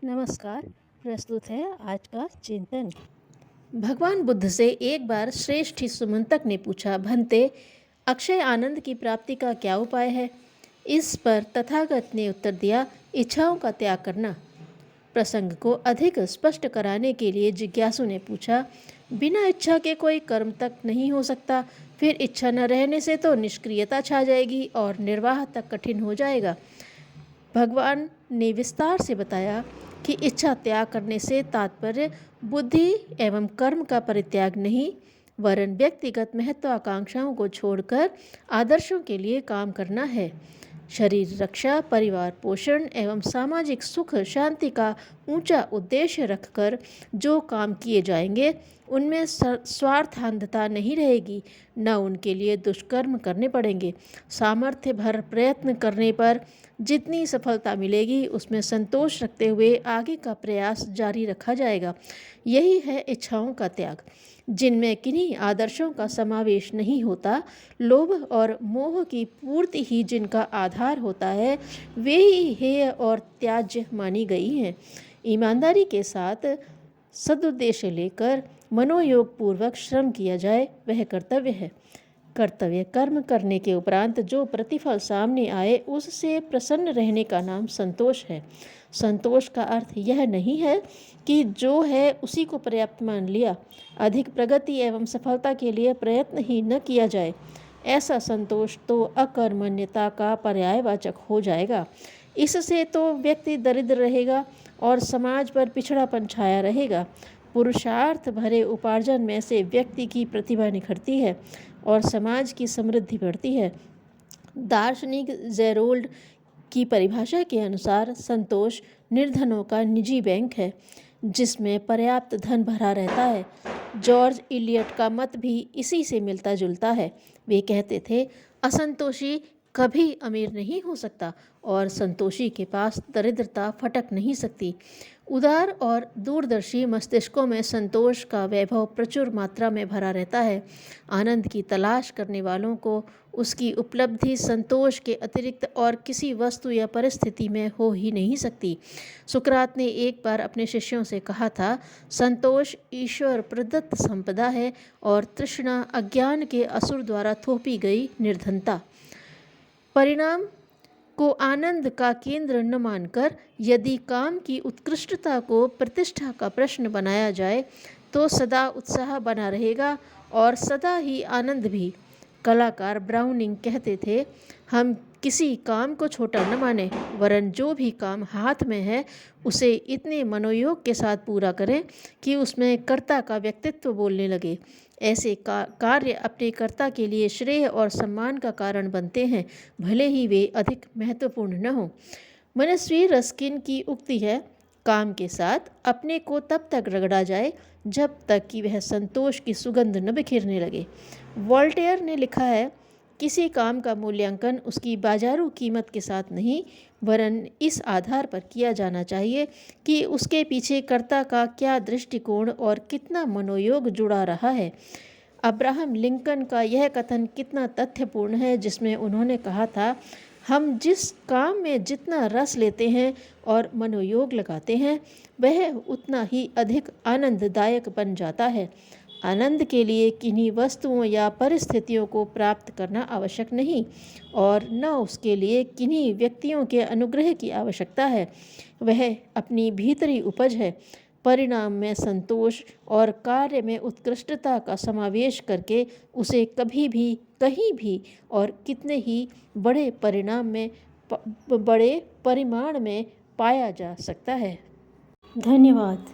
नमस्कार। प्रस्तुत है आज का चिंतन। भगवान बुद्ध से एक बार श्रेष्ठी सुमंतक ने पूछा, भंते, अक्षय आनंद की प्राप्ति का क्या उपाय है? इस पर तथागत ने उत्तर दिया, इच्छाओं का त्याग करना। प्रसंग को अधिक स्पष्ट कराने के लिए जिज्ञासु ने पूछा, बिना इच्छा के कोई कर्म तक नहीं हो सकता, फिर इच्छा न रहने से तो निष्क्रियता छा जाएगी और निर्वाह तक कठिन हो जाएगा। भगवान ने विस्तार से बताया कि इच्छा त्याग करने से तात्पर्य बुद्धि एवं कर्म का परित्याग नहीं, वरन व्यक्तिगत महत्वाकांक्षाओं को छोड़कर आदर्शों के लिए काम करना है। शरीर रक्षा, परिवार पोषण एवं सामाजिक सुख शांति का ऊंचा उद्देश्य रखकर जो काम किए जाएंगे उनमें स्वार्थांधता नहीं रहेगी, न उनके लिए दुष्कर्म करने पड़ेंगे। सामर्थ्य भर प्रयत्न करने पर जितनी सफलता मिलेगी उसमें संतोष रखते हुए आगे का प्रयास जारी रखा जाएगा। यही है इच्छाओं का त्याग, जिनमें किन्हीं आदर्शों का समावेश नहीं होता। लोभ और मोह की पूर्ति ही जिनका आधार होता है, वे ही हेय और त्याज्य मानी गई हैं। ईमानदारी के साथ सदुद्देश्य लेकर मनोयोग पूर्वक श्रम किया जाए, वह कर्तव्य है। कर्तव्य कर्म करने के उपरांत जो प्रतिफल सामने आए उससे प्रसन्न रहने का नाम संतोष है। संतोष का अर्थ यह नहीं है कि जो है उसी को पर्याप्त मान लिया, अधिक प्रगति एवं सफलता के लिए प्रयत्न ही न किया जाए। ऐसा संतोष तो अकर्मण्यता का पर्यायवाचक हो जाएगा। इससे तो व्यक्ति दरिद्र रहेगा और समाज पर पिछड़ापन छाया रहेगा। पुरुषार्थ भरे उपार्जन में से व्यक्ति की प्रतिभा निखरती है और समाज की समृद्धि बढ़ती है। दार्शनिक जेरोल्ड की परिभाषा के अनुसार संतोष निर्धनों का निजी बैंक है, जिसमें पर्याप्त धन भरा रहता है। जॉर्ज इलियट का मत भी इसी से मिलता जुलता है। वे कहते थे, असंतोषी कभी अमीर नहीं हो सकता और संतोषी के पास दरिद्रता फटक नहीं सकती। उदार और दूरदर्शी मस्तिष्कों में संतोष का वैभव प्रचुर मात्रा में भरा रहता है। आनंद की तलाश करने वालों को उसकी उपलब्धि संतोष के अतिरिक्त और किसी वस्तु या परिस्थिति में हो ही नहीं सकती। सुकरात ने एक बार अपने शिष्यों से कहा था, संतोष ईश्वर प्रदत्त संपदा है और तृष्णा अज्ञान के असुर द्वारा थोपी गई निर्धनता। परिणाम को आनंद का केंद्र न मानकर यदि काम की उत्कृष्टता को प्रतिष्ठा का प्रश्न बनाया जाए तो सदा उत्साह बना रहेगा और सदा ही आनंद भी। कलाकार ब्राउनिंग कहते थे, हम किसी काम को छोटा न माने, वरन जो भी काम हाथ में है उसे इतने मनोयोग के साथ पूरा करें कि उसमें कर्ता का व्यक्तित्व बोलने लगे। ऐसे कार्य अपने कर्ता के लिए श्रेय और सम्मान का कारण बनते हैं, भले ही वे अधिक महत्वपूर्ण न हों। मनस्वी रस्किन की उक्ति है, काम के साथ अपने को तब तक रगड़ा जाए जब तक कि वह संतोष की सुगंध न बिखेरने लगे। वॉल्टेयर ने लिखा है, किसी काम का मूल्यांकन उसकी बाजारू कीमत के साथ नहीं, वरन इस आधार पर किया जाना चाहिए कि उसके पीछे कर्ता का क्या दृष्टिकोण और कितना मनोयोग जुड़ा रहा है। अब्राहम लिंकन का यह कथन कितना तथ्यपूर्ण है, जिसमें उन्होंने कहा था, हम जिस काम में जितना रस लेते हैं और मनोयोग लगाते हैं वह उतना ही अधिक आनंददायक बन जाता है। आनंद के लिए किन्हीं वस्तुओं या परिस्थितियों को प्राप्त करना आवश्यक नहीं और न उसके लिए किन्हीं व्यक्तियों के अनुग्रह की आवश्यकता है। वह अपनी भीतरी उपज है। परिणाम में संतोष और कार्य में उत्कृष्टता का समावेश करके उसे कभी भी, कहीं भी और कितने ही बड़े परिमाण में पाया जा सकता है। धन्यवाद।